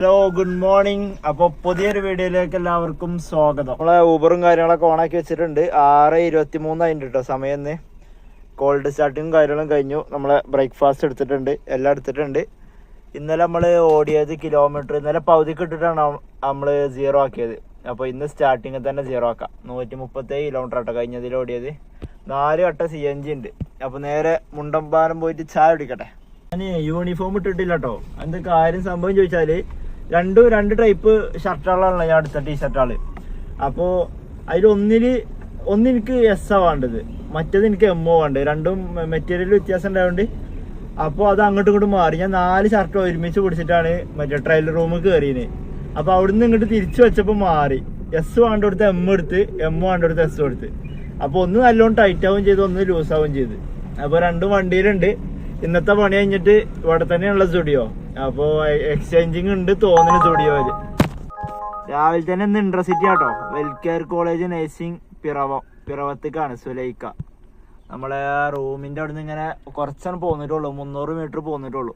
Hello, good morning. അപ്പോൾ പുതിയൊരു വീഡിയോയിലേക്ക് എല്ലാവർക്കും സ്വാഗതം. നമ്മളെ ഊബറും കാര്യങ്ങളൊക്കെ ഓണാക്കി വെച്ചിട്ടുണ്ട്. 6:23 ആയിട്ട് കേട്ടോ സമയം. കോൾഡ് സ്റ്റാർട്ടിങ്ങും കാര്യങ്ങളും കഴിഞ്ഞു. നമ്മളെ ബ്രേക്ക്ഫാസ്റ്റ് എടുത്തിട്ടുണ്ട്, എല്ലാം എടുത്തിട്ടുണ്ട്. ഇന്നലെ നമ്മൾ ഓടിയത് കിലോമീറ്റർ ഇന്നലെ പകുതിക്ക് ഇട്ടിട്ടാണ് നമ്മൾ 0 ആക്കിയത്. അപ്പോൾ ഇന്ന് സ്റ്റാർട്ടിങ്ങിൽ തന്നെ 0 ആക്കാം. 137 കിലോമീറ്റർ ആട്ടോ കഴിഞ്ഞതിൽ ഓടിയത്. 4 വട്ടം CNG ഉണ്ട്. അപ്പോൾ നേരെ മുണ്ടമ്പാലം പോയിട്ട് ചായ കുടിക്കട്ടെ. ഞാൻ യൂണിഫോം ഇട്ടിട്ടില്ല കേട്ടോ. എന്ത് കാര്യം സംഭവം ചോദിച്ചാൽ രണ്ട് ടൈപ്പ് ഷർട്ടുകളാണല്ലോ ഞാൻ അടുത്ത ടീഷർട്ടുകൾ. അപ്പോൾ ഒന്നെനിക്ക് എസ് ആ വേണ്ടത്, മറ്റേത് എനിക്ക് MO വേണ്ടത്. രണ്ടും മെറ്റീരിയൽ വ്യത്യാസം ഉണ്ടായതുകൊണ്ട് അപ്പോൾ അത് അങ്ങോട്ടും ഇങ്ങോട്ടും മാറി. ഞാൻ 4 ഷർട്ട് ഒരുമിച്ച് പിടിച്ചിട്ടാണ് മറ്റേ ട്രയൽ റൂമിൽ കയറിയത്. അപ്പോൾ അവിടുന്ന് ഇങ്ങോട്ട് തിരിച്ചു വെച്ചപ്പോൾ മാറി. എസ് വേണ്ടെടുത്ത് M എടുത്ത്, M വേണ്ടെടുത്ത് S എടുത്ത്. അപ്പോൾ ഒന്ന് നല്ലോണം ടൈറ്റ് ആവുകയും ചെയ്തു, ഒന്ന് ലൂസ് ആവുകയും ചെയ്ത്. അപ്പോൾ രണ്ടും വണ്ടിയിലുണ്ട്. ഇന്നത്തെ പണി കഴിഞ്ഞിട്ട് ഇവിടെ തന്നെയുള്ള സ്റ്റുഡിയോ. അപ്പോൾ എക്സ്ചേഞ്ചിങ് ഉണ്ട് തോന്നുന്നു സ്റ്റുഡിയോയില്. രാവിലെ തന്നെ ഇന്ന് intercity auto. Welcare college nursing പിറവത്തേക്കാണ് സുലൈക്ക. നമ്മളെ റൂമിന്റെ അവിടെ നിന്ന് ഇങ്ങനെ കുറച്ചാണ് പോന്നിട്ടുള്ളൂ, 300 മീറ്റർ പോന്നിട്ടുള്ളൂ.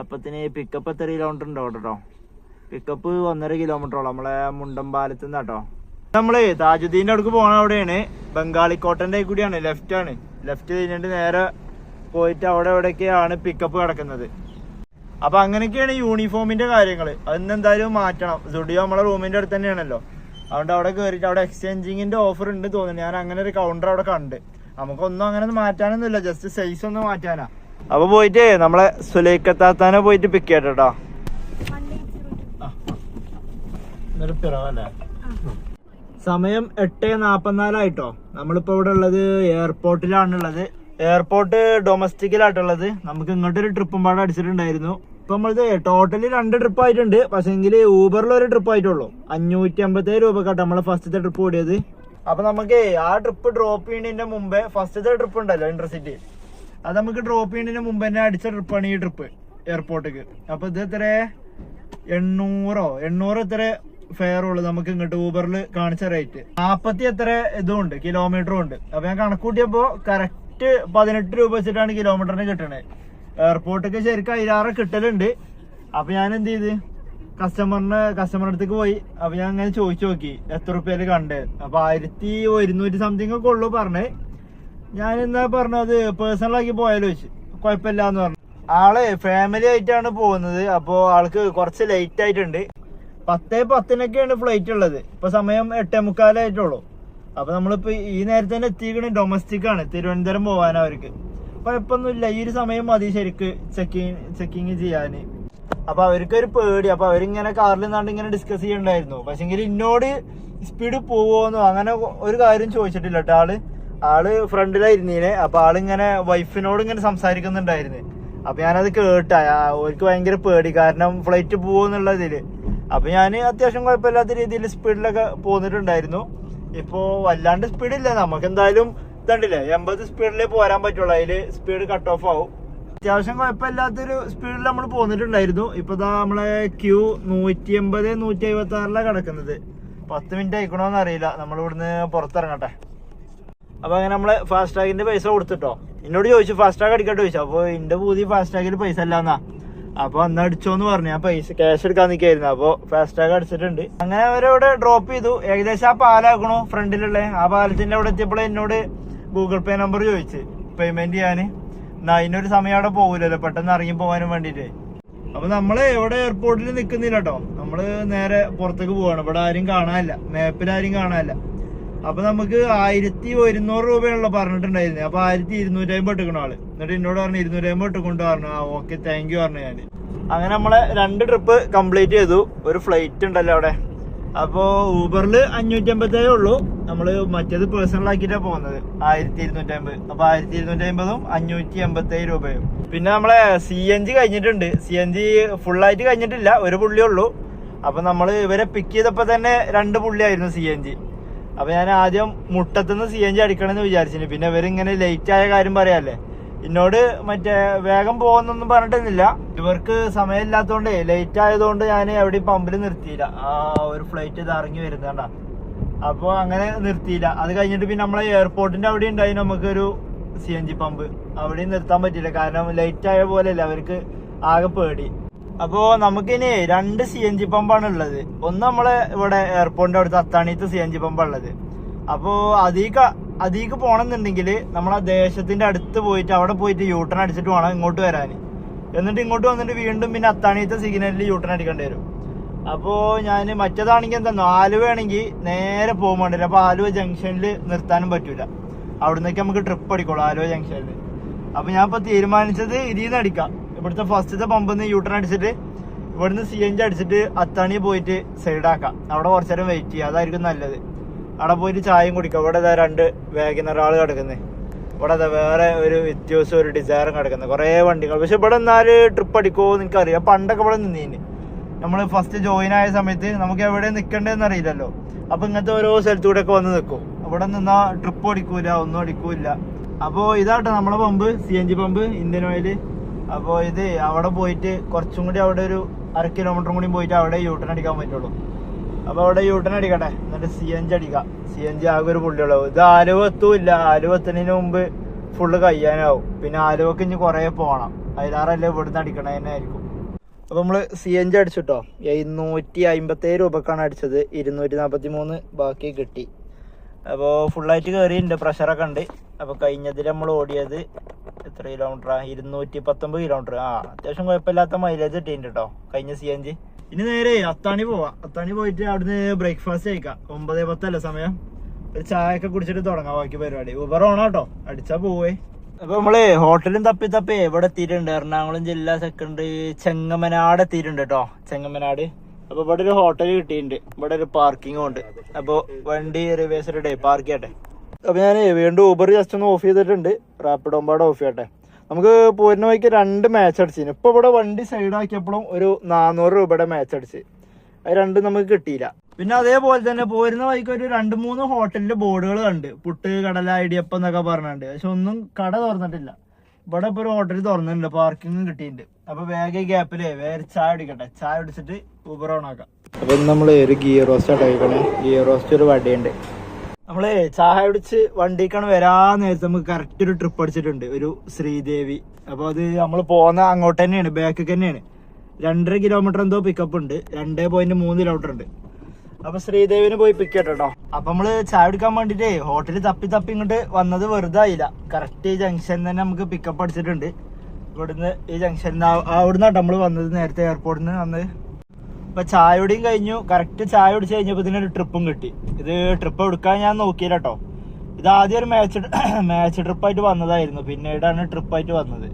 അപ്പത്തിന് പിക്കപ്പ് എത്ര കിലോമീറ്റർ ഉണ്ടാവും കേട്ടോ? പിക്കപ്പ് 1.5 കിലോമീറ്ററോളം നമ്മളെ മുണ്ടമ്പാലത്ത് നിന്ന് കേട്ടോ. നമ്മള് താജുദ്ദീന്റെ അടുക്ക് പോണ അവിടെയാണ്, ബംഗാളിക്കോട്ടന്റെ കൂടിയാണ്. ലെഫ്റ്റ് കഴിഞ്ഞിട്ട് നേരെ പോയിട്ട് അവിടെ എവിടെയൊക്കെയാണ് പിക്കപ്പ് കിടക്കുന്നത്. അപ്പൊ അങ്ങനെയൊക്കെയാണ് യൂണിഫോമിന്റെ കാര്യങ്ങൾ. അതെന്തായാലും മാറ്റണം. സ്റ്റുഡിയോ നമ്മളെ റൂമിന്റെ അടുത്ത് തന്നെയാണല്ലോ. അതുകൊണ്ട് അവിടെ കയറിയിട്ട് അവിടെ എക്സ്ചേഞ്ചിങ്ങിന്റെ ഓഫർ ഉണ്ട് തോന്നുന്നു. ഞാൻ അങ്ങനെ ഒരു കൗണ്ടർ അവിടെ കണ്ട്. നമുക്കൊന്നും അങ്ങനെ മാറ്റാനൊന്നുമില്ല, ജസ്റ്റ് സൈസ് ഒന്ന് മാറ്റാനാ. അപ്പൊ പോയിട്ട് നമ്മളെ സുലൈക്കത്താത്താനെ പോയിട്ട് പിക്ക് ചെയ്യട്ടോ. സമയം 8:44 ആയിട്ടോ. നമ്മളിപ്പോ ഇവിടെ ഉള്ളത് എയർപോർട്ടിലാണുള്ളത്. എയർപോർട്ട് ഡൊമസ്റ്റിക്കിലായിട്ടുള്ളത്. നമുക്ക് ഇങ്ങോട്ടൊരു ട്രിപ്പും പാടെ അടിച്ചിട്ടുണ്ടായിരുന്നു. ഇപ്പൊ നമ്മളത് ടോട്ടലി 2 ട്രിപ്പ് ആയിട്ടുണ്ട്. പക്ഷെങ്കിൽ ഊബറിൽ ഒരു ട്രിപ്പ് ആയിട്ടുള്ളൂ. 557 രൂപക്കാട്ടോ നമ്മളെ ഫസ്റ്റത്തെ ട്രിപ്പ് ഓടിയത്. അപ്പൊ നമുക്ക് ആ ട്രിപ്പ് ഡ്രോപ്പ് ചെയ്യുന്നതിന്റെ മുമ്പേ ഫസ്റ്റത്തെ ട്രിപ്പ് ഉണ്ടല്ലോ ഇന്റർസിറ്റി, അത് നമുക്ക് ഡ്രോപ്പ് ചെയ്യുന്നതിന് മുമ്പ് തന്നെ അടിച്ച ട്രിപ്പാണ് ഈ ട്രിപ്പ് എയർപോർട്ടിക്ക്. അപ്പൊ ഇത് എത്ര 800 എത്ര ഫെയർ ഉള്ളു നമുക്ക് ഇങ്ങോട്ട് ഊബറിൽ കാണിച്ച റേറ്റ്. 40 എത്ര ഇതും ഉണ്ട്, കിലോമീറ്ററും ഉണ്ട്. അപ്പൊ ഞാൻ കണക്കൂട്ടിയപ്പോ കറക്റ്റ് 18 രൂപ വെച്ചിട്ടാണ് കിലോമീറ്ററിന് കിട്ടണത്. എയർപോർട്ടിക്ക് ശരിക്കും 1000 കിട്ടലുണ്ട്. അപ്പൊ ഞാൻ എന്ത് ചെയ്ത് കസ്റ്റമറുടെ അടുത്തേക്ക് പോയി. അപ്പൊ ഞാൻ അങ്ങനെ ചോദിച്ചു നോക്കി എത്ര റുപ്യയില് കണ്ടേ. അപ്പൊ 1100 സംതിങ് ഒക്കെ ഉള്ളു പറഞ്ഞേ. ഞാൻ എന്താ പറഞ്ഞത് പേഴ്സണലാക്കി പോയാലോ ചോദിച്ചു. കുഴപ്പമില്ല എന്ന് പറഞ്ഞു. ആള് ഫാമിലി ആയിട്ടാണ് പോകുന്നത്. അപ്പൊ ആൾക്ക് കുറച്ച് ലേറ്റ് ആയിട്ടുണ്ട്. 10:10 ഫ്ലൈറ്റ് ഉള്ളത്. ഇപ്പൊ സമയം 8:45 ആയിട്ടുള്ളൂ. അപ്പൊ നമ്മളിപ്പോ ഈ നേരത്തെ തന്നെ എത്തിക്കണ ഡൊമസ്റ്റിക് ആണ്, തിരുവനന്തപുരം പോവാൻ. അവർക്ക് കുഴപ്പമൊന്നുമില്ല, ഈ ഒരു സമയം മതി ശരിക്ക് ചെക്കിങ് ചെയ്യാന്. അപ്പൊ അവർക്കൊരു പേടി. അപ്പൊ അവരിങ്ങനെ കാറിൽ നിന്നാണ്ട് ഇങ്ങനെ ഡിസ്കസ് ചെയ്യണ്ടായിരുന്നു. പക്ഷെങ്കിൽ ഇന്നോട് സ്പീഡ് പോവോന്നോ അങ്ങനെ ഒരു കാര്യം ചോദിച്ചിട്ടില്ല കേട്ടോ. ആള് ഫ്രണ്ടിലായിരുന്നീനെ. അപ്പൊ ആളിങ്ങനെ വൈഫിനോട് ഇങ്ങനെ സംസാരിക്കുന്നുണ്ടായിരുന്നു. അപ്പൊ ഞാനത് കേട്ടാ. അവർക്ക് ഭയങ്കര പേടി, കാരണം ഫ്ലൈറ്റ് പോവെന്നുള്ളതില്. അപ്പൊ ഞാൻ അത്യാവശ്യം കുഴപ്പമില്ലാത്ത രീതിയിൽ സ്പീഡിലൊക്കെ പോന്നിട്ടുണ്ടായിരുന്നു. ഇപ്പോ വല്ലാണ്ട് സ്പീഡില്ല. നമുക്ക് എന്തായാലും ഇതണ്ടില്ലേ 80 സ്പീഡിലേ പോരാൻ പറ്റുള്ളൂ. അതില് സ്പീഡ് കട്ട് ഓഫ് ആവും. അത്യാവശ്യം കുഴപ്പമില്ലാത്തൊരു സ്പീഡിൽ നമ്മൾ പോന്നിട്ടുണ്ടായിരുന്നു. ഇപ്പൊ നമ്മളെ ക്യൂ 180, 156 കിടക്കുന്നത്. 10 മിനിറ്റ് ആയിക്കണോന്ന് അറിയില്ല. നമ്മളിവിടുന്ന് പുറത്തിറങ്ങട്ടെ. അപ്പൊ അങ്ങനെ നമ്മള് ഫാസ്ടാഗിന്റെ പൈസ കൊടുത്തിട്ടോ. എന്നോട് ചോദിച്ചു ഫാസ്ടാഗ് അടിക്കട്ടെ ചോദിച്ചു. അപ്പൊ എന്റെ പൂതി ഫാസ്ടാഗിൽ പൈസ അല്ലാന്നാ. അപ്പൊ അന്ന് അടിച്ചോന്ന് പറഞ്ഞു. ഞാൻ പൈസ ക്യാഷ് എടുക്കാൻ നിൽക്കായിരുന്നു. അപ്പൊ ഫാസ്ടാഗ് അടിച്ചിട്ടുണ്ട്. അങ്ങനെ അവരവിടെ ഡ്രോപ്പ് ചെയ്തു. ഏകദേശം ആ പാലാക്കണു ഫ്രണ്ടിലുള്ള ആ പാലത്തിന്റെ അവിടെ എത്തിയപ്പോൾ എന്നോട് ഗൂഗിൾ പേ നമ്പർ ചോദിച്ചു പേയ്മെന്റ് ചെയ്യാന്. അതിനൊരു സമയം അവിടെ പോകില്ലല്ലോ, പെട്ടെന്ന് ഇറങ്ങി പോകാനും വേണ്ടിട്ട്. അപ്പൊ നമ്മള് എവിടെ എയർപോർട്ടിൽ നിൽക്കുന്നില്ല കേട്ടോ. നമ്മള് നേരെ പുറത്തേക്ക് പോവാണ്. ഇവിടെ ആരും കാണാനില്ല, മാപ്പിൽ ആരും കാണാനില്ല. അപ്പൊ നമുക്ക് 1100 രൂപയാണല്ലോ പറഞ്ഞിട്ടുണ്ടായിരുന്നത്. അപ്പൊ 1250 ഇട്ടിക്കണ ആള്. എന്നിട്ട് എന്നോട് പറഞ്ഞു 250 ഇട്ടുകൊണ്ട് പറഞ്ഞു. ഓക്കെ താങ്ക് യു പറഞ്ഞു ഞാൻ. അങ്ങനെ നമ്മളെ 2 ട്രിപ്പ് കംപ്ലീറ്റ് ചെയ്തു. ഒരു ഫ്ലൈറ്റ് ഉണ്ടല്ലോ അവിടെ. അപ്പോ ഊബറിൽ 557 ഉള്ളൂ. നമ്മള് മറ്റേത് പേഴ്സണൽ ആക്കിയിട്ടാണ് പോകുന്നത് 1250. അപ്പൊ 1250ഉം 587 രൂപയും. പിന്നെ നമ്മളെ CNG കഴിഞ്ഞിട്ടുണ്ട്. CNG ഫുള്ളായിട്ട് കഴിഞ്ഞിട്ടില്ല, ഒരു പുള്ളിയേ ഉള്ളൂ. അപ്പൊ നമ്മള് ഇവരെ പിക്ക് ചെയ്തപ്പോ തന്നെ 2 പുള്ളിയായിരുന്നു CNG. അപ്പൊ ഞാൻ ആദ്യം മുട്ടത്തുനിന്ന് CNG അടിക്കണമെന്ന് വിചാരിച്ചിന്. പിന്നെ ഇവരിങ്ങനെ ലേറ്റ് ആയ കാര്യം പറയാല്ലേ. എന്നോട് മറ്റേ വേഗം പോകുന്നൊന്നും പറഞ്ഞിട്ടൊന്നുമില്ല. ഇവർക്ക് സമയമില്ലാത്തതുകൊണ്ട് ലേറ്റ് ആയതുകൊണ്ട് ഞാൻ എവിടെയും പമ്പിൽ നിർത്തിയില്ല. ഒരു ഫ്ലൈറ്റ് ഇത് ഇറങ്ങി വരുന്നതാ. അപ്പൊ അങ്ങനെ നിർത്തിയില്ല. അത് കഴിഞ്ഞിട്ട് പിന്നെ നമ്മളെ എയർപോർട്ടിന്റെ അവിടെ ഉണ്ടായി നമുക്കൊരു CNG പമ്പ്. അവിടെയും നിർത്താൻ പറ്റില്ല, കാരണം ലേറ്റ് ആയ പോലെയല്ല. അവർക്ക് ആകെ പേടി. അപ്പോൾ നമുക്കിനി 2 CNG പമ്പാണ് ഉള്ളത്. ഒന്ന് നമ്മളെ ഇവിടെ എയർപോർട്ടിന്റെ അടുത്ത് അത്താണിയത്ത് CNG പമ്പാണ് ഉള്ളത്. അപ്പോൾ അതിലേക്ക് പോകണമെന്നുണ്ടെങ്കിൽ നമ്മളെ ദേശത്തിന്റെ അടുത്ത് പോയിട്ട് അവിടെ പോയിട്ട് യൂട്ടേൺ അടിച്ചിട്ട് വേണം ഇങ്ങോട്ട് വരാൻ. എന്നിട്ട് ഇങ്ങോട്ട് വന്നിട്ട് വീണ്ടും പിന്നെ അത്താണിയത്തെ സിഗ്നലിൽ യൂട്ടേൺ അടിക്കേണ്ടി വരും. അപ്പോൾ ഞാൻ മറ്റേതാണെങ്കിൽ എന്താണോ, ആലുവ ആണെങ്കിൽ നേരെ പോകാൻ വേണ്ടില്ല. അപ്പോൾ ആലുവ ജംഗ്ഷനിൽ നിർത്താനും പറ്റൂല. അവിടുന്നേക്ക് നമുക്ക് ട്രിപ്പ് അടിക്കുള്ളൂ ആലുവ ജംഗ്ഷനിൽ. അപ്പോൾ ഞാൻ ഇപ്പോൾ തീരുമാനിച്ചത് ഇതിൽ നിന്ന് അടിക്കാം. ഇവിടുത്തെ ഫസ്റ്റത്തെ പമ്പിൽ നിന്ന് യൂട്ടേൺ അടിച്ചിട്ട് ഇവിടുന്ന് CNG അടിച്ചിട്ട് അത്താണി പോയിട്ട് സൈഡാക്കാം. അവിടെ കുറച്ച് നേരം വെയിറ്റ് ചെയ്യുക, അതായിരിക്കും നല്ലത്. അവിടെ പോയിട്ട് ചായയും കുടിക്കാം. ഇവിടെ 2 വാഗനർ ആൾ കിടക്കുന്നത്. ഇവിടെ വേറെ ഒരു വ്യത്യാസം ഒരു ഡിസയറും കിടക്കുന്നത്, കുറേ വണ്ടികൾ. പക്ഷെ ഇവിടെ എന്നാല് ട്രിപ്പ് അടിക്കുമോ എന്ന് എനിക്കറിയാം. പണ്ടൊക്കെ ഇവിടെ നിന്നീന്, നമ്മൾ ഫസ്റ്റ് ജോയിൻ ആയ സമയത്ത് നമുക്ക് എവിടെ നിൽക്കേണ്ടതെന്ന് അറിയില്ലല്ലോ. അപ്പൊ ഇങ്ങനത്തെ ഓരോ സ്ഥലത്തൂടെ ഒക്കെ വന്ന് നിൽക്കും. ഇവിടെ നിന്നാ ട്രിപ്പ് അടിക്കൂല, ഒന്നും അടിക്കൂല. അപ്പോൾ ഇതാട്ടോ നമ്മളെ pump, CNG pump, Indian oil. അപ്പോൾ ഇത് അവിടെ പോയിട്ട് കുറച്ചും കൂടി അവിടെ ഒരു 1/2 കിലോമീറ്ററും കൂടി പോയിട്ട് അവിടെ യൂട്ടേൺ അടിക്കാൻ പറ്റുള്ളൂ. അപ്പോൾ അവിടെ യൂട്ടേൺ അടിക്കട്ടെ, എന്നിട്ട് CNG അടിക്കാം. CNG ആകെ ഒരു പുള്ളിയുള്ളൂ. ഇത് ആലുവ എത്തൂല്ല. ആലുവ എത്തുന്നതിന് മുമ്പ് ഫുള്ള് കഴിയാനാവും. പിന്നെ ആലുവക്ക് ഇനി കുറേ പോകണം. അതിലാറല്ലേ ഇവിടുന്ന് അടിക്കണേ തന്നെ ആയിരിക്കും. അപ്പോൾ നമ്മൾ CNG അടിച്ചിട്ടോ. 757 രൂപക്കാണ് അടിച്ചത്. 243 ബാക്കി കിട്ടി. അപ്പോൾ ഫുള്ളായിട്ട് കയറിയിട്ടുണ്ട്, പ്രഷറൊക്കെ ഉണ്ട്. അപ്പോൾ കഴിഞ്ഞതിൽ നമ്മൾ ഓടിയത് എത്ര കിലോമീറ്ററാണ്? 219 കിലോമീറ്റർ. അത്യാവശ്യം കുഴപ്പമില്ലാത്ത മൈലേജ് കിട്ടിയിട്ടുണ്ട് കേട്ടോ കഴിഞ്ഞ CNG. ഇനി നേരെ അത്താണി പോവാം. അത്താണി പോയിട്ട് അവിടുന്ന് ബ്രേക്ക്ഫാസ്റ്റ് കഴിക്കാം. 9:10 അല്ലേ സമയം. ഒരു ചായ ഒക്കെ കുടിച്ചിട്ട് തുടങ്ങാം ബാക്കി പരിപാടി. ഊബർ ഓണോ കേട്ടോ, അടിച്ചാ പോവേ. അപ്പൊ നമ്മള് ഹോട്ടലും തപ്പി എവിടെ എത്തിയിട്ടുണ്ട്? എറണാകുളം ജില്ലാ സെക്കൻഡറി ചെങ്ങമനാട് എത്തിയിട്ടുണ്ട് കേട്ടോ, ചെങ്ങമനാട്. അപ്പൊ ഇവിടെ ഒരു ഹോട്ടൽ കിട്ടിയിട്ടുണ്ട്. ഇവിടെ ഒരു പാർക്കിങ്ങും ഉണ്ട്. അപ്പൊ വണ്ടി റിവേഴ്സിലിടെ പാർക്ക് ചെയ്യട്ടെ. അപ്പൊ ഞാൻ വീണ്ടും ഊബർ ജസ്റ്റ് ഒന്ന് ഓഫ് ചെയ്തിട്ടുണ്ട്. റാപ്പിഡോ പാടെ ഓഫ് ചെയ്യട്ടെ. നമുക്ക് പോരുന്ന വഴിക്ക് 2 മാച്ച് അടിച്ചിന്. ഇപ്പൊ ഇവിടെ വണ്ടി സൈഡാക്കിയപ്പോഴും ഒരു 400 രൂപയുടെ മാച്ച് അടിച്ച്. അത് 2 നമുക്ക് കിട്ടിയില്ല. പിന്നെ അതേപോലെ തന്നെ പോരുന്ന വഴിക്ക് ഒരു 2-3 ഹോട്ടലിന്റെ ബോർഡുകൾ കണ്ട്, പുട്ട്, കടല, ഇടിയപ്പം എന്നൊക്കെ പറഞ്ഞിട്ടുണ്ട്. പക്ഷെ ഒന്നും കട തുറന്നിട്ടില്ല. ഇവിടെ ഇപ്പൊ ഒരു ഹോട്ടൽ തുറന്നിട്ടുണ്ട്, പാർക്കിങ്ങും കിട്ടിയിട്ടുണ്ട്. അപ്പൊ വേഗം ഗ്യാപ്പില് വേറെ ചായ കുടിക്കട്ടെ. ചായ കുടിച്ചിട്ട് ഊബർ ഓൺ ആക്കാം. അപ്പൊ നമ്മള് ഒരു ഗീ റോസ്റ്റ് കഴിക്കണേ. ഗീ റോസ്റ്റ് ഒരു വടിയുണ്ട്. നമ്മള് ചായ കുടിച്ച് വണ്ടിക്കാണ് വരാൻ നേരത്തെ നമുക്ക് കറക്റ്റ് ഒരു ട്രിപ്പ് അടിച്ചിട്ടുണ്ട്, ഒരു ശ്രീദേവി. അപ്പൊ അത് നമ്മൾ പോകുന്ന അങ്ങോട്ട് തന്നെയാണ്, ബാക്ക് തന്നെയാണ്. 2.5 കിലോമീറ്റർ എന്തോ പിക്കപ്പ് ഉണ്ട്, 2.3 കിലോമീറ്റർ ഉണ്ട്. അപ്പൊ ശ്രീദേവിന് പോയി പിക്ക് ചെയ്യട്ടോ. അപ്പൊ നമ്മള് ചായ കുടിക്കാൻ വേണ്ടിട്ടേ ഹോട്ടലിൽ തപ്പി ഇങ്ങോട്ട് വന്നത് വെറുതെ ആയില്ല. കറക്റ്റ് ഈ ജംഗ്ഷനിൽ തന്നെ നമുക്ക് പിക്കപ്പ് അടിച്ചിട്ടുണ്ട്. ഇവിടുന്ന് ഈ ജംഗ്ഷനിൽ അവിടുന്നാട്ടോ നമ്മള് വന്നത്, നേരത്തെ എയർപോർട്ടിൽ നിന്ന് വന്നത്. അപ്പൊ ചായ കുടിയും കഴിഞ്ഞു. കറക്റ്റ് ചായ കുടിച്ച് കഴിഞ്ഞപ്പോ ഇതിനൊരു ട്രിപ്പും കിട്ടി. ഇത് ട്രിപ്പ് എടുക്കാൻ ഞാൻ നോക്കിയില്ല കേട്ടോ. ഇത് ആദ്യം ഒരു മാച്ച് ട്രിപ്പായിട്ട് വന്നതായിരുന്നു, പിന്നീടാണ് ട്രിപ്പായിട്ട് വന്നത്.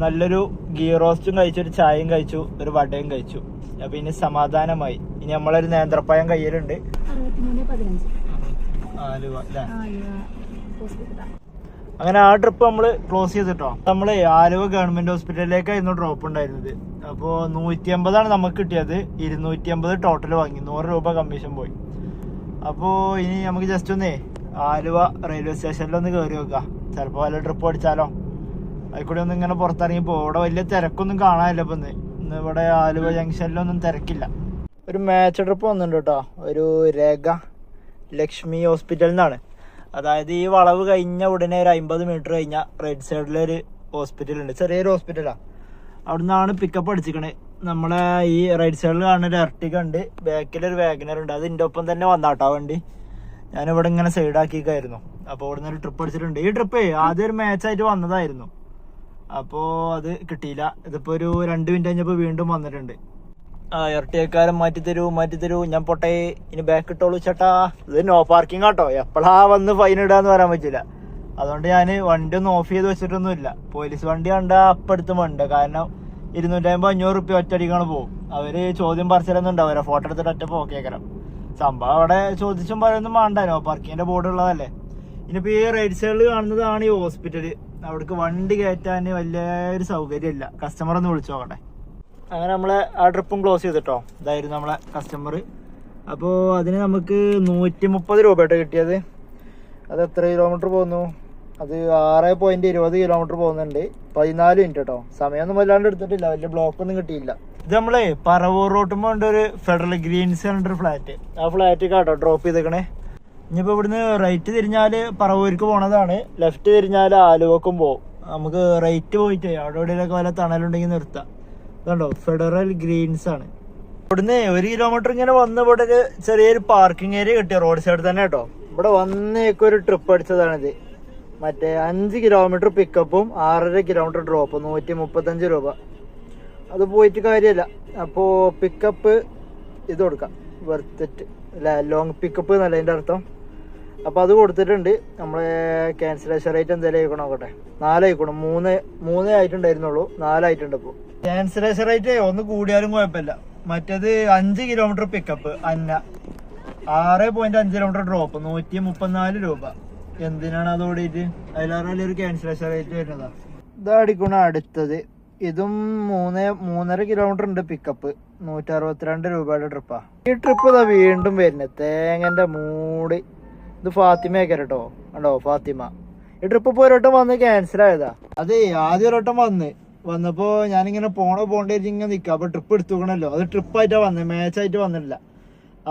നല്ലൊരു ഗീ റോസ്റ്റും കഴിച്ചു, ഒരു ചായയും കഴിച്ചു, ഒരു വടയും കഴിച്ചു. അപ്പൊ ഇനി സമാധാനമായി. ഇനി നമ്മളൊരു നേന്ത്രപ്പഴം കയ്യിലുണ്ട്. ആലുവ അല്ലേ? അങ്ങനെ ആ ട്രിപ്പ് നമ്മള് ക്ലോസ് ചെയ്തിട്ടോ. നമ്മള് ആലുവ ഗവൺമെന്റ് ഹോസ്പിറ്റലിലേക്കായിരുന്നു ഡ്രോപ്പ് ഉണ്ടായിരുന്നത്. അപ്പോൾ 150 നമുക്ക് കിട്ടിയത്. 250 ടോട്ടൽ വാങ്ങി. 100 രൂപ കമ്മീഷൻ പോയി. അപ്പോൾ ഇനി നമുക്ക് ജസ്റ്റ് ഒന്നേ ആലുവ റെയിൽവേ സ്റ്റേഷനിലൊന്ന് കയറി വെക്കാം. ചിലപ്പോൾ വല്ല ട്രിപ്പ് അടിച്ചാലോ. അതിൽക്കൂടെ ഒന്ന് ഇങ്ങനെ പുറത്തിറങ്ങി പോകും. ഇവിടെ വലിയ തിരക്കൊന്നും കാണാനില്ല. ഇപ്പം ഇന്ന് ഇവിടെ ആലുവ ജംഗ്ഷനിലൊന്നും തിരക്കില്ല. ഒരു മാച്ച് ട്രിപ്പ് വന്നിട്ടുണ്ട് കേട്ടോ. ഒരു രേഖ ലക്ഷ്മി ഹോസ്പിറ്റലിൽ നിന്നാണ്. അതായത് ഈ വളവ് കഴിഞ്ഞ ഉടനെ ഒരു 50 മീറ്റർ കഴിഞ്ഞാൽ റൈറ്റ് സൈഡിലൊരു ഹോസ്പിറ്റലുണ്ട്, ചെറിയൊരു ഹോസ്പിറ്റലാണ്. അവിടെ നിന്നാണ് പിക്കപ്പ് അടിച്ചിക്കണേ. നമ്മളെ ഈ റൈറ്റ് സൈഡിൽ കാണുന്ന ഒരു എർട്ടിക ഉണ്ട്, ബാക്കിലൊരു വാഗനർ ഉണ്ട്. അതിൻ്റെ ഒപ്പം തന്നെ വന്നാട്ടോ വണ്ടി. ഞാനിവിടെ ഇങ്ങനെ സൈഡാക്കിക്കായിരുന്നു. അപ്പോൾ ഇവിടെ നിന്ന് ഒരു ട്രിപ്പ് അടിച്ചിട്ടുണ്ട്. ഈ ട്രിപ്പ് ആദ്യം ഒരു മാച്ചായിട്ട് വന്നതായിരുന്നു. അപ്പോൾ അത് കിട്ടിയില്ല. ഇതിപ്പോൾ ഒരു 2 മിനിറ്റ് കഴിഞ്ഞപ്പോൾ വീണ്ടും വന്നിട്ടുണ്ട്. ഇരട്ടിയക്കാരൻ മാറ്റിത്തരൂ, ഞാൻ പൊട്ടേ, ഇനി ബാക്ക് ഇട്ടോളൂ ചേട്ടാ. ഇത് നോ പാർക്കിംഗ് ആട്ടോ. എപ്പോഴാ വന്ന് ഫൈൻ ഇടാന്ന് പറയാൻ പറ്റില്ല. അതുകൊണ്ട് ഞാൻ വണ്ടി ഒന്ന് ഓഫ് ചെയ്ത് വെച്ചിട്ടൊന്നുമില്ല. പോലീസ് വണ്ടി കണ്ടാ അപ്പെടുത്തും വേണ്ട. കാരണം 250-500 റുപ്യ ഒറ്റയടിക്കാണ് പോകും. അവര് ചോദ്യം പറച്ചിലൊന്നും ഉണ്ടാവില്ല. ഫോട്ടോ എടുത്തിട്ട് ഒറ്റ പോക്കേക്കരം സംഭവം. അവിടെ ചോദിച്ചും പറയൊന്നും വേണ്ട, നോ പാർക്കിങ്ങിന്റെ ബോർഡ് ഉള്ളതല്ലേ. ഇനിയിപ്പോൾ ഈ റൈറ്റ് സൈഡിൽ കാണുന്നതാണ് ഈ ഹോസ്പിറ്റല്. അവിടേക്ക് വണ്ടി കയറ്റാൻ വലിയൊരു സൗകര്യമില്ല. കസ്റ്റമർ ഒന്ന് വിളിച്ചു നോക്കട്ടെ. അങ്ങനെ നമ്മളെ ആ ട്രിപ്പും ക്ലോസ് ചെയ്തിട്ടോ. ഇതായിരുന്നു നമ്മളെ കസ്റ്റമർ. അപ്പോൾ അതിന് നമുക്ക് 130 രൂപയായിട്ട് കിട്ടിയത്. അത് എത്ര കിലോമീറ്റർ പോകുന്നു? അത് 6.20 കിലോമീറ്റർ പോകുന്നുണ്ട്. 14 മിനിറ്റ് കേട്ടോ. സമയമൊന്നും വല്ലാണ്ട് എടുത്തിട്ടില്ല, വലിയ ബ്ലോക്കൊന്നും കിട്ടിയില്ല. ഇത് നമ്മളെ പറവൂർ റോട്ടുമ്പോൾ ഉണ്ട് ഒരു ഫെഡറൽ ഗ്രീൻസ് പറഞ്ഞൊരു ഫ്ലാറ്റ്. ആ ഫ്ലാറ്റ് കേട്ടോ ഡ്രോപ്പ് ചെയ്തേക്കണേ. ഇനിയിപ്പോൾ ഇവിടുന്ന് റൈറ്റ് തിരിഞ്ഞാൽ പറവൂർക്ക് പോണതാണ്, ലെഫ്റ്റ് തിരിഞ്ഞാൽ ആലുവക്കും പോകും. നമുക്ക് റൈറ്റ് പോയിട്ട് അവിടെ എവിടെയൊക്കെ വല്ല തണലുണ്ടെങ്കിൽ നിർത്താം. ഇതുണ്ടോ ഫെഡറൽ ഗ്രീൻസ് ആണ്. ഇവിടുന്ന് 1 കിലോമീറ്റർ ഇങ്ങനെ വന്ന് ഇവിടെ ഒരു ചെറിയൊരു പാർക്കിംഗ് ഏരിയ കിട്ടിയ റോഡ് സൈഡ് തന്നെ കേട്ടോ. ഇവിടെ വന്നേക്ക് ഒരു ട്രിപ്പ് അടിച്ചതാണിത്. മറ്റേ 5 കിലോമീറ്റർ പിക്കപ്പും 6.5 കിലോമീറ്റർ ഡ്രോപ്പ് 135 രൂപ. അത് പോയിട്ട് കാര്യമല്ല. അപ്പോൾ പിക്കപ്പ് ഇത് കൊടുക്കാം, വെർത്തിട്ട് അല്ല, ലോങ് പിക്കപ്പ് എന്നല്ല അതിൻ്റെ അർത്ഥം. അപ്പോൾ അത് കൊടുത്തിട്ടുണ്ട്. നമ്മളെ ക്യാൻസലേഷൻ റേറ്റ് എന്തായാലും ആയിക്കോണം നോക്കട്ടെ. 4 ആയിക്കോണം. 3 ആയിട്ടുണ്ടായിരുന്നുള്ളൂ, 4 ആയിട്ടുണ്ട്. ഇപ്പോൾ ക്യാൻസലേഷൻ റേറ്റ് ഒന്ന് കൂടിയാലും കുഴപ്പമില്ല. മറ്റേത് 5 കിലോമീറ്റർ പിക്കപ്പ് അന്ന 6.5 കിലോമീറ്റർ ഡ്രോപ്പ് 134 രൂപ. എന്തിനാണ് അത് ഓടിയിട്ട്? അതിലേറെ വലിയൊരു ക്യാൻസലേഷൻ റേറ്റ് വരുന്നതാണ്. ഇതടിക്കണ അടുത്തത്. ഇതും 3.5 കിലോമീറ്റർ ഉണ്ട് പിക്കപ്പ്, 162 രൂപയുടെ ട്രിപ്പാ. ഈ ട്രിപ്പ് ഇതാ വീണ്ടും വരുന്നത്. തേങ്ങന്റെ മൂടി. ഇത് ഫാത്തിമയൊക്കെ കേട്ടോ, കണ്ടോ ഫാത്തിമ. ഈ ട്രിപ്പ് ഇപ്പോൾ ഒരോട്ടം വന്ന് ക്യാൻസൽ ആയതാ. അതെ, ആദ്യം ഒരോട്ടം വന്നപ്പോ ഞാനിങ്ങനെ പോണ്ടേ ഇങ്ങനെ നിൽക്കുക. അപ്പൊ ട്രിപ്പ് എടുത്തു നോക്കണല്ലോ. അത് ട്രിപ്പായിട്ടാ വന്നത്, മാച്ചായിട്ട് വന്നിട്ടില്ല.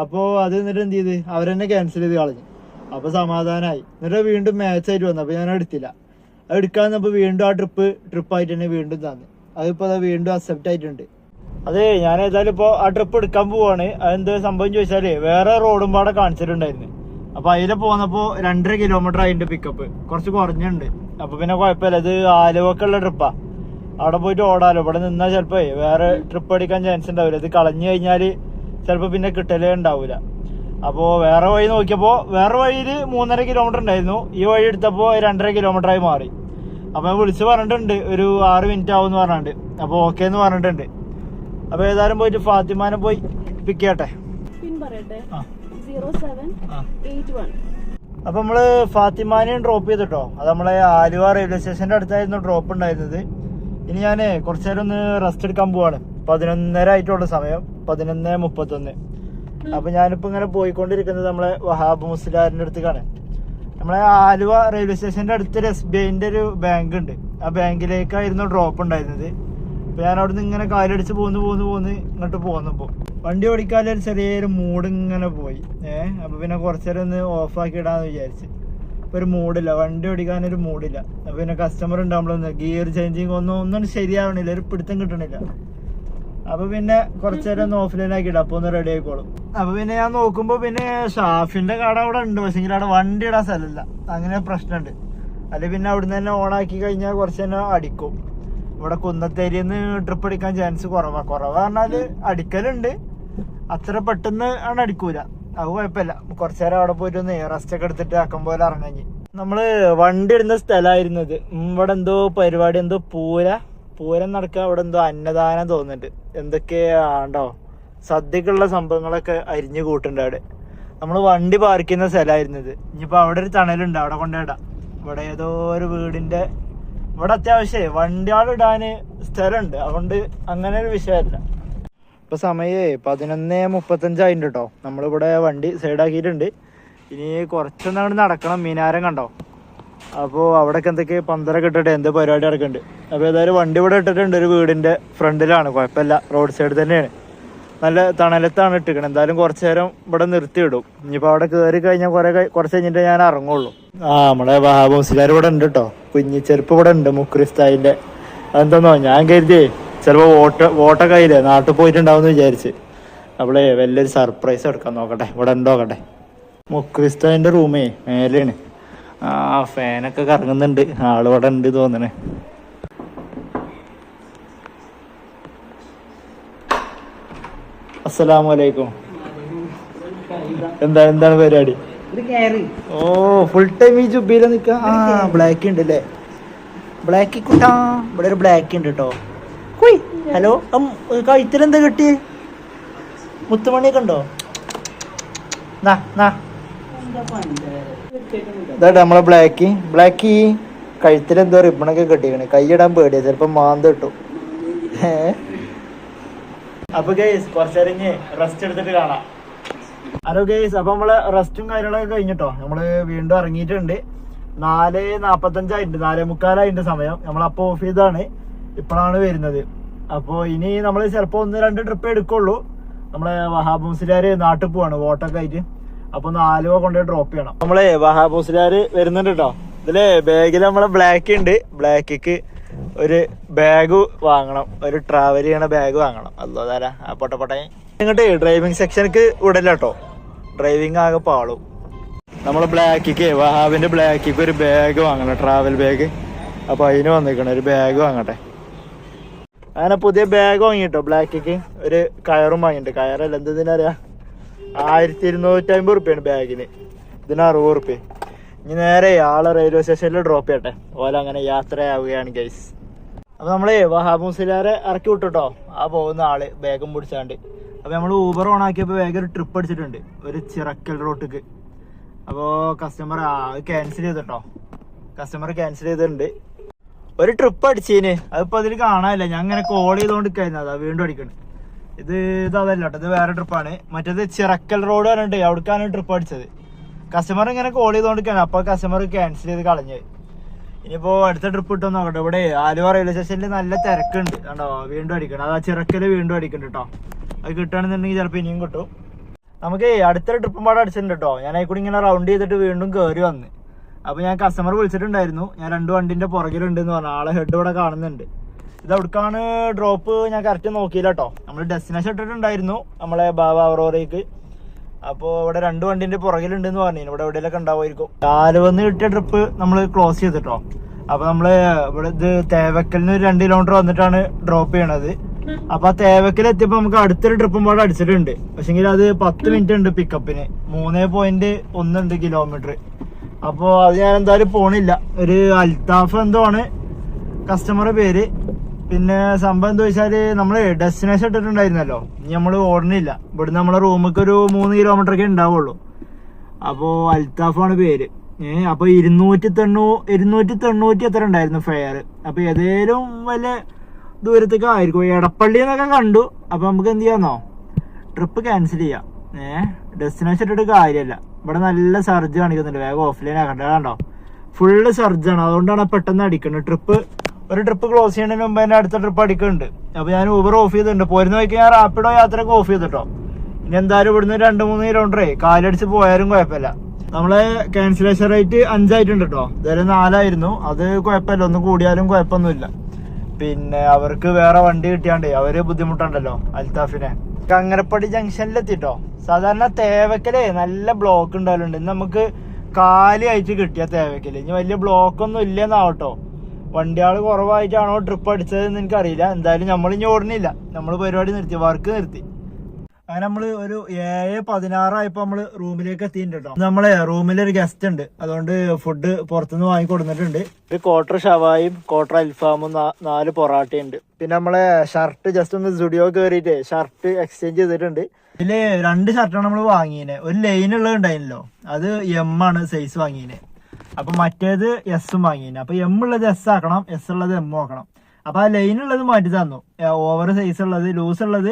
അപ്പോൾ അത് എന്നിട്ട് എന്ത് ചെയ്ത് അവരെന്നെ ക്യാൻസൽ ചെയ്ത് കളഞ്ഞു. അപ്പൊ സമാധാനമായി. എന്നിട്ട് വീണ്ടും മാച്ചായിട്ട് വന്നു. അപ്പൊ ഞാൻ എടുത്തില്ല. അത് എടുക്കാന്നപ്പോ വീണ്ടും ആ ട്രിപ്പായിട്ട് തന്നെ വീണ്ടും തന്നു. അതിപ്പോ അത് വീണ്ടും അക്സെപ്റ്റ് ആയിട്ടുണ്ട്. അതെ, ഞാൻ ഏതായാലും ഇപ്പോൾ ആ ട്രിപ്പ് എടുക്കാൻ പോവാണ്. അതെന്ത് സംഭവം ചോദിച്ചാല് വേറെ റോഡും പാടെ കാണിച്ചിട്ടുണ്ടായിരുന്നു. അപ്പൊ അതിലെ പോന്നപ്പോ 2.5 കിലോമീറ്റർ അതിന്റെ പിക്കപ്പ് കുറച്ച് കുറഞ്ഞുണ്ട്. അപ്പൊ പിന്നെ കുഴപ്പമില്ല. ഇത് ആലുവക്കുള്ള ട്രിപ്പാ. അവിടെ പോയിട്ട് ഓടാലോ. ഇവിടെ നിന്നാൽ ചിലപ്പോ വേറെ ട്രിപ്പ് അടിക്കാൻ ചാൻസ് ഉണ്ടാവില്ല. ഇത് കളഞ്ഞു കഴിഞ്ഞാല് ചിലപ്പോ പിന്നെ കിട്ടലേ ഉണ്ടാവില്ല. അപ്പോ വേറെ വഴി നോക്കിയപ്പോ വേറെ വഴിയിൽ 3.5 കിലോമീറ്റർ ഉണ്ടായിരുന്നു. ഈ വഴി എടുത്തപ്പോ 2.5 കിലോമീറ്റർ ആയി മാറി. അപ്പൊ വിളിച്ച് പറഞ്ഞിട്ടുണ്ട് ഒരു 6 മിനിറ്റ് ആവും എന്ന് പറഞ്ഞിട്ടുണ്ട്. അപ്പൊ ഓക്കെ എന്ന് പറഞ്ഞിട്ടുണ്ട്. അപ്പൊ ഏതായാലും പോയിട്ട് ഫാത്തിമാനെ പോയി പിക്ക് ചെയ്യട്ടെ. അപ്പൊ നമ്മള് ഫാത്തിമാനെയും ഡ്രോപ്പ് ചെയ്തിട്ടോ. അത് നമ്മളെ ആലുവ റെയിൽവേ സ്റ്റേഷന്റെ അടുത്തായിരുന്നു ഡ്രോപ്പ് ഉണ്ടായിരുന്നത്. ഇനി ഞാൻ കുറച്ചു നേരം ഒന്ന് റെസ്റ്റ് എടുക്കാൻ പോവാണ്. 11:30 ആയിട്ടുള്ള സമയം, 11:31. അപ്പൊ ഞാനിപ്പോ ഇങ്ങനെ പോയിക്കൊണ്ടിരിക്കുന്നത് നമ്മളെ വഹാബ് മുസ്ലിയാരിന്റെ അടുത്തേക്കാണ്. നമ്മളെ ആലുവ റെയിൽവേ സ്റ്റേഷന്റെ അടുത്തൊരു SBIന്റെ ഒരു ബാങ്ക് ഉണ്ട്. ആ ബാങ്കിലേക്കായിരുന്നു ഡ്രോപ്പ് ഉണ്ടായിരുന്നത്. അപ്പൊ ഞാൻ അവിടെ നിന്ന് ഇങ്ങനെ കാലടിച്ച് പോന്ന് ഇങ്ങോട്ട് പോന്നപ്പോ വണ്ടി ഓടിക്കാനൊരു ചെറിയൊരു മൂഡ് ഇങ്ങനെ പോയി. അപ്പൊ പിന്നെ കുറച്ചേരം ഒന്ന് ഓഫാക്കി ഇടാന്ന് വിചാരിച്ച്. ഇപ്പൊ ഒരു മൂഡില്ല, വണ്ടി ഓടിക്കാനൊരു മൂഡില്ല. അപ്പൊ പിന്നെ കസ്റ്റമർ ഉണ്ടാവുമ്പോഴൊന്ന് ഗിയർ ചേഞ്ചിങ് ഒന്നും ശരിയാവണില്ല, ഒരു പിടുത്തം കിട്ടണില്ല. അപ്പൊ പിന്നെ കുറച്ചേരം ഒന്ന് ഓഫ്ലൈൻ ആക്കിയിടാം, അപ്പൊ ഒന്ന് റെഡി ആയിക്കോളും. അപ്പൊ പിന്നെ ഞാൻ നോക്കുമ്പോ പിന്നെ ഷാഫിന്റെ കട അവിടെ ഉണ്ട്. പക്ഷെ അവിടെ വണ്ടി ഇടാൻ സ്ഥലമില്ല. അങ്ങനെ പ്രശ്നമുണ്ട്. അല്ലെ പിന്നെ അവിടുന്ന് തന്നെ ഓണാക്കി കഴിഞ്ഞാൽ കുറച്ച് തന്നെ അടിക്കും. ഇവിടെ കുന്നത്തേരിന്ന് ട്രിപ്പ് അടിക്കാൻ ചാൻസ് കുറവാ പറഞ്ഞാല് അടിക്കലുണ്ട്, അത്ര പെട്ടെന്ന് ആണ് അടിക്കൂല. അത് കുഴപ്പമില്ല. കുറച്ചേരം അവിടെ പോയിട്ട് ഒന്ന് റെസ്റ്റ് ഒക്കെ എടുത്തിട്ട് ആക്കം പോലെ ഇറങ്ങി. നമ്മള് വണ്ടി ഇടുന്ന സ്ഥലമായിരുന്നത്. ഇവിടെ എന്തോ പരിപാടി, എന്തോ പൂരം നടക്കുക. അവിടെ എന്തോ അന്നദാനം തോന്നുന്നുണ്ട്. എന്തൊക്കെയാണ്ടോ സദ്യക്കുള്ള സംഭവങ്ങളൊക്കെ അരിഞ്ഞു കൂട്ടുണ്ട് അവിടെ. നമ്മള് വണ്ടി പാർക്ക് ചെയ്യുന്ന സ്ഥലമായിരുന്നത്. ഇനിയിപ്പോ അവിടെ ഒരു തണലുണ്ട്, അവിടെ കൊണ്ടിടാം. ഇവിടെ ഏതോ ഒരു വീടിന്റെ ഇവിടെ അത്യാവശ്യം വണ്ടിയാളിടാന് സ്ഥലമുണ്ട്. അതുകൊണ്ട് അങ്ങനെ ഒരു വിഷയമല്ല. ഇപ്പൊ സമയേ 11:35 ആയിട്ടുണ്ട് കേട്ടോ. നമ്മളിവിടെ വണ്ടി സൈഡാക്കിയിട്ടുണ്ട്. ഇനി കുറച്ചൊന്നങ്ങോട്ട് നടക്കണം. മീനാരം കണ്ടോ? അപ്പോൾ അവിടെയൊക്കെ എന്തൊക്കെ പന്തലൊക്കെ ഇട്ടിട്ട് എന്തോ പരിപാടി നടക്കുന്നുണ്ട്. അപ്പോൾ ഏതായാലും വണ്ടി ഇവിടെ ഇട്ടിട്ടുണ്ട്. ഒരു വീടിന്റെ ഫ്രണ്ടിലാണ്, കുഴപ്പമില്ല. റോഡ് സൈഡ് തന്നെയാണ്. നല്ല തണലത്താണ് ഇട്ടിരിക്കണം. എന്തായാലും കുറച്ചു നേരം ഇവിടെ നിർത്തിയിടും. ഇനിയിപ്പോൾ അവിടെ കയറി കഴിഞ്ഞാൽ കുറച്ച് കഴിഞ്ഞിട്ട് ഞാൻ ഇറങ്ങുള്ളൂ. നമ്മളെ വഹാബ് മുസ്ലിയാർ ഇവിടെ ഉണ്ട് കേട്ടോ. കുഞ്ഞിച്ചെരുപ്പ് ഇവിടെ ഉണ്ട്, മുക്രി സ്റ്റൈലിന്റെ. അതെന്താന്നോ ഞാൻ കരുതിയേ ചിലപ്പോൾ വോട്ടൊക്കെ ആയില്ലേ നാട്ടിൽ പോയിട്ടുണ്ടാവുമെന്ന് വിചാരിച്ച്. അവിടെ വലിയൊരു സർപ്രൈസ് എടുക്കാൻ നോക്കട്ടെ. ഇവിടെ ഉണ്ടോക്കട്ടെ. മുക്രി സ്റ്റൈലിന്റെ റൂമേ മേലെയാണ്. ഫാനൊക്കെ കറങ്ങുന്നുണ്ട്. ആളിവിടെ ഉണ്ട് തോന്നണേ. അസ്സലാമു അലൈക്കും. എന്താണ് പരിപാടി? ഓ, ഫുൾ ടൈം ഈ ജുബിയില നിക്ക. ബ്ലാക്ക് ഉണ്ട് അല്ലേ? ബ്ലാക്ക് കുട്ടാ. ഇവിടെ ഒരു ബ്ലാക്ക് ഉണ്ട് കേട്ടോ. ഹലോ, കഴുത്തിലെന്താ കിട്ടിയേ? മുത്തുമണിയൊക്കെ ഉണ്ടോ? ഇതാട്ടെ നമ്മളെ ബ്ലാക്ക് കഴുത്തിലെന്തോ റിബണൊക്കെ കെട്ടിക്കണേ. കൈയിടാൻ പേടിയാ, ചിലപ്പോ മാന്ത കിട്ടും. അപ്പൊ ഗൈസ് കുറച്ചേരം റെസ്റ്റ് എടുത്തിട്ട് കാണാം. ഹലോ ഗൈസ്, അപ്പൊ നമ്മള് റെസ്റ്റും കാര്യങ്ങളൊക്കെ കഴിഞ്ഞിട്ടോ. നമ്മള് വീണ്ടും ഇറങ്ങിയിട്ടുണ്ട്. 4:45 ആയിട്ടുണ്ട്, 4:45 സമയം. നമ്മളപ്പോ ഓഫ് ചെയ്താണ്, ഇപ്പോഴാണ് വരുന്നത്. അപ്പൊ ഇനി നമ്മള് ചിലപ്പോ 1-2 ട്രിപ്പ് എടുക്കുള്ളൂ. നമ്മളെ വഹാബ് മുസ്ലിയാര് നാട്ടിൽ പോവാണ് വോട്ടൊക്കെ ആയിട്ട്. അപ്പൊ 4 കൊണ്ടുപോയി ഡ്രോപ്പ് ചെയ്യണം. നമ്മളെ വഹാബ് മുസ്ലിയാര് വരുന്നുണ്ട് കേട്ടോ. ഇതില് ബാഗിൽ നമ്മളെ ബ്ലാക്ക് ഉണ്ട്. ബ്ലാക്കിക്ക് ഒരു ബാഗ് വാങ്ങണം, ഒരു ട്രാവൽ ചെയ്യണ ബാഗ് വാങ്ങണം. അല്ലോ തരാ ആ പൊട്ടെ ഇങ്ങോട്ട് ഡ്രൈവിംഗ് സെക്ഷനക്ക് വിടല്ല കേട്ടോ, ഡ്രൈവിംഗ് ആകെ പാളും. നമ്മൾ ബ്ലാക്കിക്ക് വഹാബിന്റെ ബ്ലാക്കിക്ക് ഒരു ബാഗ് വാങ്ങണം, ട്രാവൽ ബാഗ്. അപ്പൊ അതിന് വന്നിരിക്കണം, ഒരു ബാഗ് വാങ്ങട്ടെ. അങ്ങനെ പുതിയ ബാഗ് വാങ്ങിട്ടോ ബ്ലാക്കിക്ക്. ഒരു കയറും വാങ്ങിയിട്ട്, കയറല്ല എന്തിനറിയാ 1250 റുപ്യാണ് ബാഗിന്, ഇതിന് 60 റുപ്യ. ഇനി നേരെ ആളെ റെയിൽവേ സ്റ്റേഷനിൽ ഡ്രോപ്പ് ചെയ്യട്ടെ, ഓല അങ്ങനെ യാത്രയാവുകയാണ് ഗൈസ്. അപ്പൊ നമ്മള് വഹാബ് മുസ്ലിയാരെ ഇറക്കി വിട്ടുട്ടോ, ആ പോകുന്ന ആള് ബാഗും പിടിച്ചാണ്ട്. അപ്പൊ നമ്മൾ ഊബർ ഓൺ ആക്കിയപ്പോ വേഗം ഒരു ട്രിപ്പ് അടിച്ചിട്ടുണ്ട്, ഒരു ചിറക്കൽ റോട്ടിക്ക്. അപ്പോൾ കസ്റ്റമർ ക്യാൻസൽ ചെയ്തിട്ടോ, കസ്റ്റമർ ക്യാൻസൽ ചെയ്തിട്ടുണ്ട്. ഒരു ട്രിപ്പ് അടിച്ചീന്, അതിപ്പോൾ അതിൽ കാണാനില്ല, ഞാൻ അങ്ങനെ കോൾ ചെയ്തുകൊണ്ട് കഴിഞ്ഞതാ വീണ്ടും അടിക്കണ്. ഇത് അതല്ല കേട്ടോ, ഇത് വേറെ ട്രിപ്പാണ്. മറ്റേത് ചിറക്കൽ റോഡ് പറഞ്ഞിട്ട് അവിടേക്കാണ് ട്രിപ്പ് അടിച്ചത്. കസ്റ്റമർ ഇങ്ങനെ കോൾ ചെയ്തുകൊണ്ടിരിക്കുകയാണ്, അപ്പോൾ കസ്റ്റമർ ക്യാൻസൽ ചെയ്ത് കളഞ്ഞത്. ഇനിയിപ്പോൾ അടുത്ത ട്രിപ്പ് ഇട്ടോ നോക്കട്ടെ. ഇവിടെ ആലുവ റെയിൽവേ സ്റ്റേഷനിൽ നല്ല തിരക്കുണ്ട് കണ്ടോ, വീണ്ടും അടിക്കണം. അത് ആ ചിറക്കൽ വീണ്ടും അടിക്കുന്നുണ്ട് കേട്ടോ. അത് കിട്ടുകയാണെന്നുണ്ടെങ്കിൽ ചിലപ്പോൾ ഇനിയും കിട്ടും. നമുക്ക് അടുത്തൊരു ട്രിപ്പും പാടെ അടിച്ചിട്ടുണ്ട് കേട്ടോ. ഞാൻ അതിൽ ഇങ്ങനെ റൗണ്ട് ചെയ്തിട്ട് വീണ്ടും കയറി വന്ന്. അപ്പോൾ ഞാൻ കസ്റ്റമർ വിളിച്ചിട്ടുണ്ടായിരുന്നു, ഞാൻ 2 വണ്ടിൻ്റെ പുറകിലുണ്ട് എന്ന് പറഞ്ഞു. ആളെ ഹെഡ് ഇവിടെ കാണുന്നുണ്ട്. ഇത് അവിടേക്കാണ് ഡ്രോപ്പ്, ഞാൻ കറക്റ്റ് നോക്കിയില്ല കേട്ടോ. നമ്മൾ ഡെസ്റ്റിനേഷൻ ഇട്ടിട്ടുണ്ടായിരുന്നു നമ്മളെ ബാബ അവറോറയ്ക്ക്. അപ്പോൾ ഇവിടെ 2 വണ്ടിൻ്റെ പുറകിലുണ്ടെന്ന് പറഞ്ഞു. ഇവിടെ എവിടെയെങ്കിലൊക്കെ ഉണ്ടാവുമായിരിക്കും. ആലുവന്ന് കിട്ടിയ ട്രിപ്പ് നമ്മൾ ക്ലോസ് ചെയ്തിട്ടോ. അപ്പോൾ നമ്മൾ ഇവിടെ ഇത് തേവക്കലിന് 2 കിലോമീറ്റർ വന്നിട്ടാണ് ഡ്രോപ്പ് ചെയ്യണത്. അപ്പോൾ ആ തേവക്കൽ എത്തിയപ്പോൾ നമുക്ക് അടുത്തൊരു ട്രിപ്പും പാടെ അടിച്ചിട്ടുണ്ട്. പക്ഷെങ്കിൽ അത് 10 മിനിറ്റ് ഉണ്ട് പിക്കപ്പിന്, 3.1 കിലോമീറ്റർ. അപ്പോൾ അത് ഞാൻ എന്തായാലും പോണില്ല. ഒരു അൽത്താഫ് എന്തോ ആണ് കസ്റ്റമറുടെ പേര്. പിന്നെ സംഭവം എന്താ വെച്ചാൽ നമ്മൾ ഡെസ്റ്റിനേഷൻ ഇട്ടിട്ടുണ്ടായിരുന്നല്ലോ, ഇനി നമ്മൾ ഓടണില്ല. ഇവിടുന്ന് നമ്മളെ റൂമിലേക്ക് ഒരു 3 കിലോമീറ്ററൊക്കെ ഉണ്ടാവുള്ളൂ. അപ്പോൾ അൽത്താഫാണ് പേര്. അപ്പോൾ 290 എത്ര ഉണ്ടായിരുന്നു ഫെയർ. അപ്പോൾ ഏതേലും വലിയ ദൂരത്തേക്ക് ആയിരിക്കും, എടപ്പള്ളി എന്നൊക്കെ കണ്ടു. അപ്പോൾ നമുക്ക് എന്ത് ചെയ്യാന്നോ, ട്രിപ്പ് ക്യാൻസൽ ചെയ്യാം. ഡെസ്റ്റിനേഷൻ ഇട്ടിട്ട് കാര്യമല്ല. ഇവിടെ നല്ല സർജ് കാണിക്കുന്നുണ്ട്, വേഗം ഓഫ്ലൈൻ ആക്കണ്ട. കണ്ടോ ഫുള്ള് സർജാണ്, അതുകൊണ്ടാണ് പെട്ടെന്ന് അടിക്കുന്നത്. ഒരു ട്രിപ്പ് ക്ലോസ് ചെയ്യുന്നതിന് മുമ്പ് തന്നെ അടുത്ത ട്രിപ്പ് അടിക്കുന്നുണ്ട്. അപ്പോൾ ഞാൻ ഊബർ ഓഫ് ചെയ്തിട്ടുണ്ട്. പോരുന്ന വഴിക്ക് ഞാൻ റാപ്പിഡോ യാത്രയൊക്കെ ഓഫ് ചെയ്തിട്ടോ. ഇനി എന്തായാലും ഇവിടുന്ന് 2-3 കിലോമീറ്ററേ കാലടിച്ച് പോയാലും കുഴപ്പമില്ല. നമ്മളെ ക്യാൻസലേഷൻ റേറ്റ് 5 ആയിട്ടുണ്ട് കേട്ടോ. ഇതുവരെ 4 ആയിരുന്നു. അത് കുഴപ്പമില്ല, ഒന്ന് കൂടിയാലും കുഴപ്പമൊന്നുമില്ല. പിന്നെ അവർക്ക് വേറെ വണ്ടി കിട്ടിയാണ്ടേ അവര് ബുദ്ധിമുട്ടുണ്ടല്ലോ അൽത്താഫിനെ. കങ്ങരപ്പടി ജംഗ്ഷനിലെത്തിട്ടോ. സാധാരണ തേവക്കലേ നല്ല ബ്ലോക്ക് ഉണ്ടാവലുണ്ട്. നമുക്ക് കാലി ആയിട്ട് കിട്ടിയ തേവക്കല്. ഇനി വലിയ ബ്ലോക്കൊന്നും ഇല്ലെന്നാവട്ടോ. വണ്ടിയാൾ കുറവായിട്ടാണോ ട്രിപ്പ് അടിച്ചതെന്ന് എനിക്കറിയില്ല. എന്തായാലും നമ്മൾ ഇനി ഓടണില്ല, നമ്മൾ പരിപാടി നിർത്തി, വർക്ക് നിർത്തി. അങ്ങനെ നമ്മൾ ഒരു 7:16 ആയപ്പോൾ നമ്മൾ റൂമിലേക്ക് എത്തിയിട്ടുണ്ട് കേട്ടോ. നമ്മളെ റൂമിലൊരു ഗസ്റ്റ് ഉണ്ട്, അതുകൊണ്ട് ഫുഡ് പുറത്തുനിന്ന് വാങ്ങി കൊടുത്തിട്ടുണ്ട്. ഒരു ക്വാർട്ടർ ഷവായും ക്വാർട്ടർ അൽഫാമും 4 പൊറാട്ടയുണ്ട്. പിന്നെ നമ്മളെ ഷർട്ട് ജസ്റ്റ് ഒന്ന് സ്റ്റുഡിയോ കയറിയിട്ട് ഷർട്ട് എക്സ്ചേഞ്ച് ചെയ്തിട്ടുണ്ട്. ഇതില് 2 ഷർട്ടാണ് നമ്മൾ വാങ്ങിയത്. ഒരു ലൈൻ ഉള്ളത് ഉണ്ടായിരുന്നല്ലോ, അത് M ആണ് സൈസ് വാങ്ങിയത്. അപ്പൊ മറ്റേത് S വാങ്ങിയത്. അപ്പൊ M ഉള്ളത് S ആക്കണം, S ഉള്ളത് M ആക്കണം. അപ്പൊ ആ ലൈൻ ഉള്ളത് മാറ്റി തന്നു. ഓവർ സൈസ് ഉള്ളത്, ലൂസ് ഉള്ളത്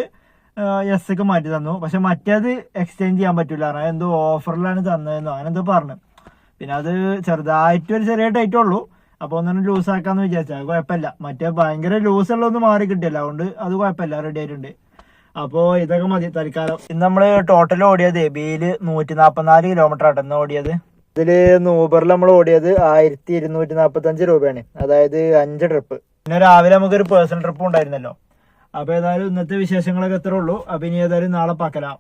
S ഒക്കെ മാറ്റി തന്നു. പക്ഷെ മറ്റേത് എക്സ്ചേഞ്ച് ചെയ്യാൻ പറ്റൂല, എന്തോ ഓഫറിലാണ് തന്നതെന്നോ അങ്ങനെ എന്തോ പറഞ്ഞു. പിന്നെ അത് ചെറുതായിട്ട് ഒരു ചെറിയ ടൈറ്റ് ഉള്ളൂ. അപ്പൊ ഒന്നും ലൂസ് ആക്കാന്ന് വിചാരിച്ചാൽ കുഴപ്പമില്ല. മറ്റേ ഭയങ്കര ലൂസ് ഉള്ളതൊന്നും മാറി കിട്ടിയല്ല, അതുകൊണ്ട് അത് കുഴപ്പമില്ല, റെഡി ആയിട്ടുണ്ട്. അപ്പോൾ ഇതൊക്കെ മതി തൽക്കാലം. ഇന്ന് നമ്മള് ടോട്ടൽ ഓടിയത് ബിയില് 144 കിലോമീറ്റർ ആട്ടെ ഇന്ന് ഓടിയത്. ഇതില് ഊബറിൽ നമ്മൾ ഓടിയത് 1245 രൂപയാണ്, അതായത് 5 ട്രിപ്പ്. പിന്നെ രാവിലെ നമുക്കൊരു പേഴ്സണൽ ട്രിപ്പ് ഉണ്ടായിരുന്നല്ലോ. അപ്പൊ ഏതായാലും ഇന്നത്തെ വിശേഷങ്ങളൊക്കെ എത്ര ഉള്ളൂ. അപ്പൊ ഇനി ഏതായാലും നാളെ പാക്കലാം.